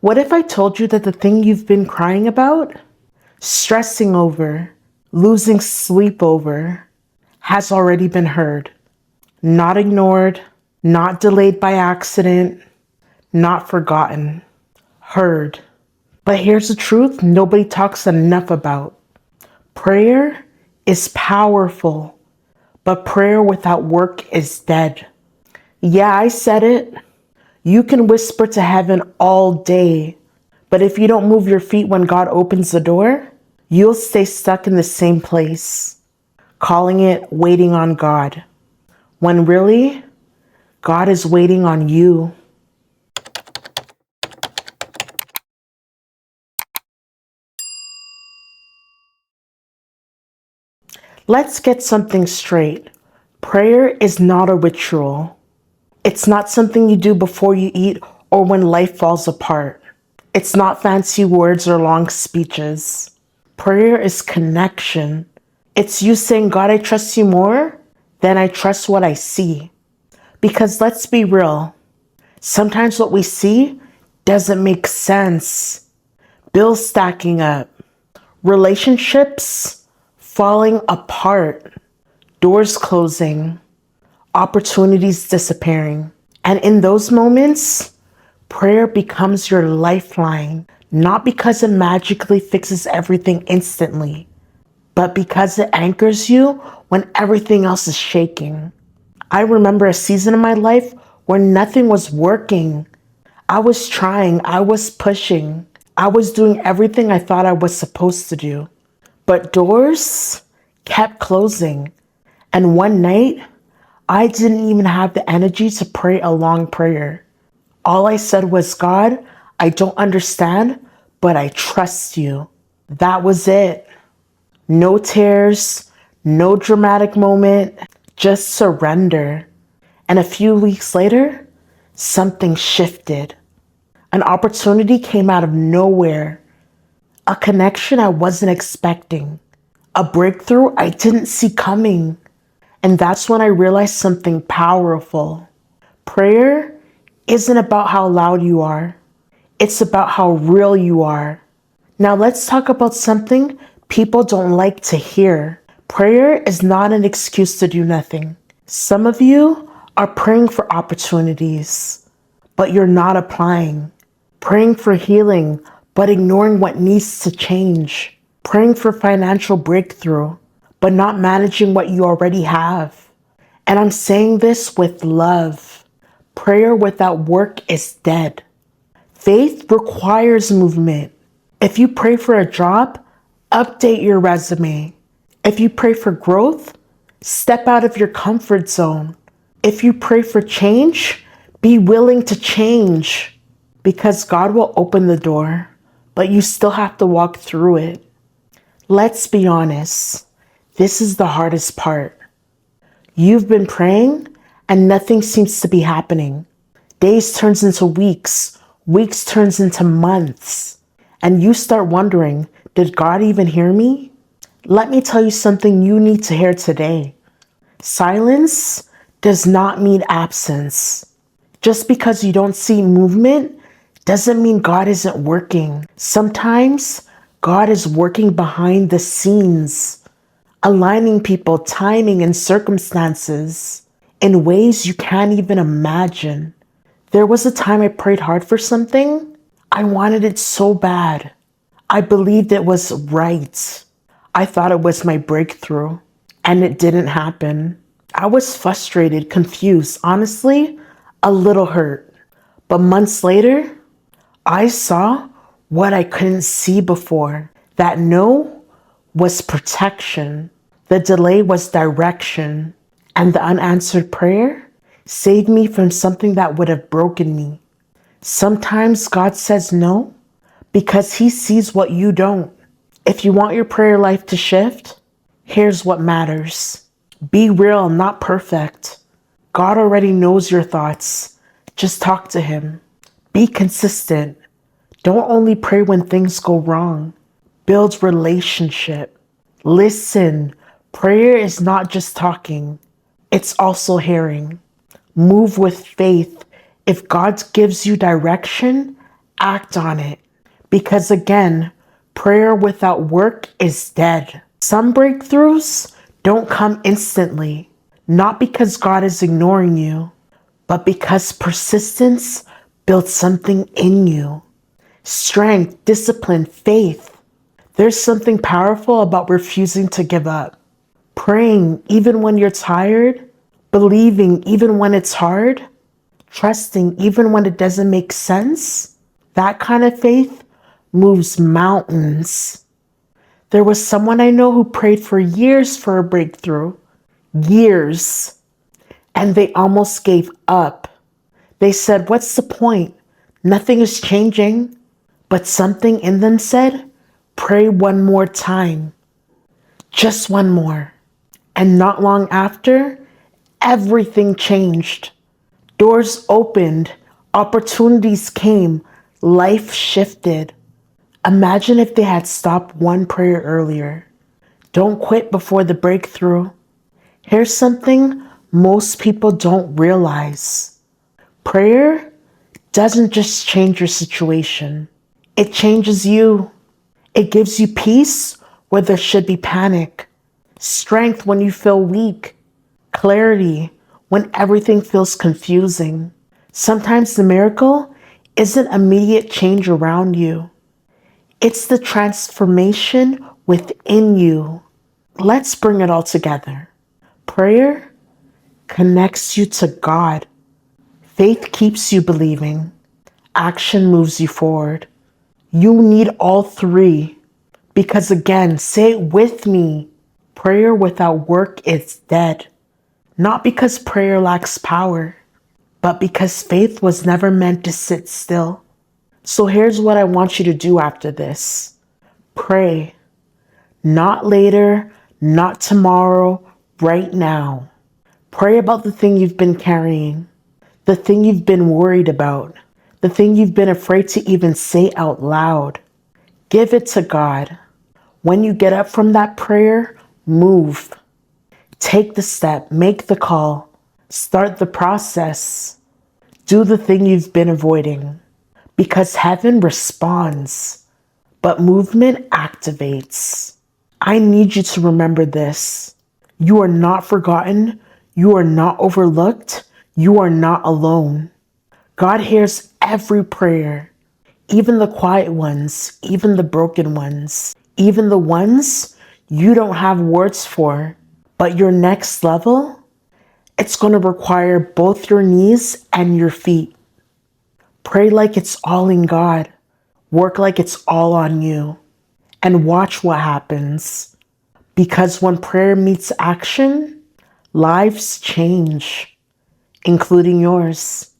What if I told you that the thing you've been crying about, stressing over, losing sleep over, has already been heard? Not ignored, not delayed by accident, not forgotten. Heard. But here's the truth nobody talks enough about. Prayer is powerful, but prayer without work is dead. Yeah, I said it. You can whisper to heaven all day, but if you don't move your feet when God opens the door, you'll stay stuck in the same place, calling it waiting on God, when really, God is waiting on you. Let's get something straight. Prayer is not a ritual. It's not something you do before you eat or when life falls apart. It's not fancy words or long speeches. Prayer is connection. It's you saying, God, I trust you more than I trust what I see. Because let's be real, sometimes what we see doesn't make sense. Bills stacking up, relationships falling apart, doors closing, opportunities disappearing. And in those moments, prayer becomes your lifeline, not because it magically fixes everything instantly, but because it anchors you when everything else is shaking. I remember a season in my life where nothing was working. I was trying, I was pushing, I was doing everything I thought I was supposed to do. But doors kept closing. And one night, I didn't even have the energy to pray a long prayer. All I said was, God, I don't understand, but I trust you. That was it. No tears, no dramatic moment, just surrender. And a few weeks later, something shifted. An opportunity came out of nowhere. A connection I wasn't expecting. A breakthrough I didn't see coming. And that's when I realized something powerful. Prayer isn't about how loud you are. It's about how real you are. Now let's talk about something people don't like to hear. Prayer is not an excuse to do nothing. Some of you are praying for opportunities, but you're not applying. Praying for healing, but ignoring what needs to change. Praying for financial breakthrough, but not managing what you already have. And I'm saying this with love. Prayer without work is dead. Faith requires movement. If you pray for a job, update your resume. If you pray for growth, step out of your comfort zone. If you pray for change, be willing to change. Because God will open the door, but you still have to walk through it. Let's be honest. This is the hardest part. You've been praying and nothing seems to be happening. Days turns into weeks, weeks turns into months, and you start wondering, did God even hear me? Let me tell you something you need to hear today. Silence does not mean absence. Just because you don't see movement doesn't mean God isn't working. Sometimes God is working behind the scenes, aligning people, timing, and circumstances in ways you can't even imagine. There was a time I prayed hard for something. I wanted it so bad. I believed it was right. I thought it was my breakthrough, and it didn't happen. I was frustrated, confused, honestly, a little hurt. But months later, I saw what I couldn't see before. That no was protection. The delay was direction. And the unanswered prayer saved me from something that would have broken me. Sometimes God says no because he sees what you don't. If you want your prayer life to shift, here's what matters. Be real, not perfect. God already knows your thoughts. Just talk to him. Be consistent. Don't only pray when things go wrong. Build relationship. Listen. Prayer is not just talking. It's also hearing. Move with faith. If God gives you direction, Act on it. Because again, prayer without work is dead. Some breakthroughs don't come instantly, not because God is ignoring you, but because persistence builds something in you. Strength, discipline, faith. There's something powerful about refusing to give up. Praying even when you're tired, believing even when it's hard, trusting even when it doesn't make sense. That kind of faith moves mountains. There was someone I know who prayed for years for a breakthrough. Years. And they almost gave up. They said, "What's the point? Nothing is changing." But something in them said, "Pray one more time. Just one more." And not long after, everything changed. Doors opened, opportunities came, life shifted. Imagine if they had stopped one prayer earlier. Don't quit before the breakthrough. Here's something most people don't realize. Prayer doesn't just change your situation. It changes you. It gives you peace where there should be panic, strength when you feel weak, clarity when everything feels confusing. Sometimes the miracle isn't immediate change around you. It's the transformation within you. Let's bring it all together. Prayer connects you to God. Faith keeps you believing. Action moves you forward. You need all three. Because again, say it with me. Prayer without work is dead. Not because prayer lacks power, but because faith was never meant to sit still. So here's what I want you to do after this. Pray. Not later, not tomorrow, right now. Pray about the thing you've been carrying, the thing you've been worried about, the thing you've been afraid to even say out loud. Give it to God. When you get up from that prayer, move. Take the step, make the call, start the process. Do the thing you've been avoiding. Because heaven responds, but movement activates. I need you to remember this. You are not forgotten. You are not overlooked. You are not alone. God hears every prayer, even the quiet ones, even the broken ones, even the ones you don't have words for. But your next level, it's going to require both your knees and your feet. Pray like it's all in God. Work like it's all on you. And watch what happens. Because when prayer meets action, lives change, including yours.